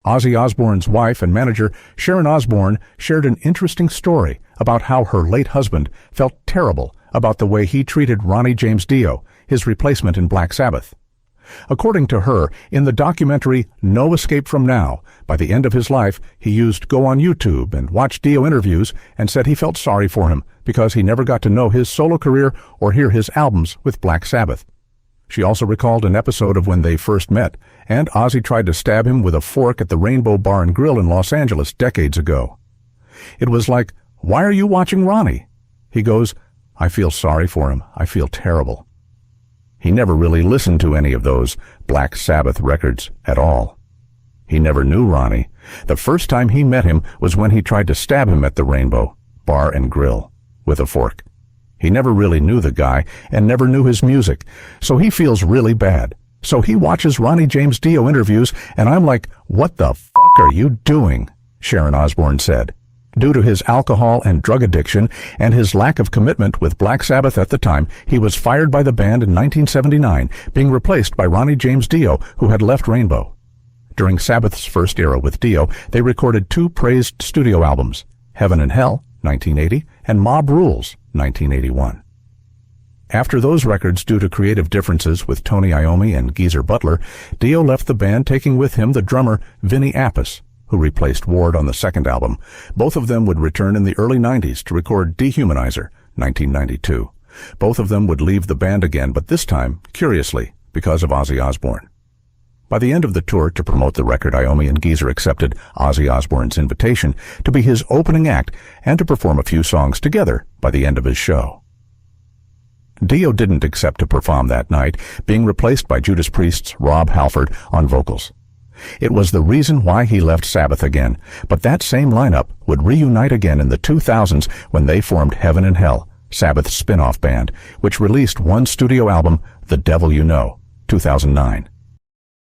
Ozzy Osbourne's wife and manager, Sharon Osbourne, shared an interesting story about how her late husband felt terrible about the way he treated Ronnie James Dio, his replacement in Black Sabbath. According to her, in the documentary No Escape From Now, by the end of his life, he used to go on YouTube and watch Dio interviews and said he felt sorry for him because he never got to know his solo career or hear his albums with Black Sabbath. She also recalled an episode of when they first met, and Ozzy tried to stab him with a fork at the Rainbow Bar and Grill in Los Angeles decades ago. It was like, "Why are you watching Ronnie?" He goes, "I feel sorry for him. I feel terrible." He never really listened to any of those Black Sabbath records at all. He never knew Ronnie. The first time he met him was when he tried to stab him at the Rainbow Bar and Grill with a fork. He never really knew the guy and never knew his music, so he feels really bad. So he watches Ronnie James Dio interviews, and I'm like, "What the fuck are you doing?" Sharon Osbourne said. Due to his alcohol and drug addiction and his lack of commitment with Black Sabbath at the time, he was fired by the band in 1979, being replaced by Ronnie James Dio, who had left Rainbow. During Sabbath's first era with Dio, they recorded two praised studio albums, Heaven and Hell, 1980, and Mob Rules, 1981. After those records, due to creative differences with Tony Iommi and Geezer Butler, Dio left the band, taking with him the drummer Vinny Appice, who replaced Ward on the second album. Both of them would return in the early 90s to record Dehumanizer, 1992. Both of them would leave the band again, but this time, curiously, because of Ozzy Osbourne. By the end of the tour, to promote the record, Iommi and Geezer accepted Ozzy Osbourne's invitation to be his opening act and to perform a few songs together by the end of his show. Dio didn't accept to perform that night, being replaced by Judas Priest's Rob Halford on vocals. It was the reason why he left Sabbath again, but that same lineup would reunite again in the 2000s when they formed Heaven and Hell, Sabbath's spin-off band, which released one studio album, The Devil You Know, 2009.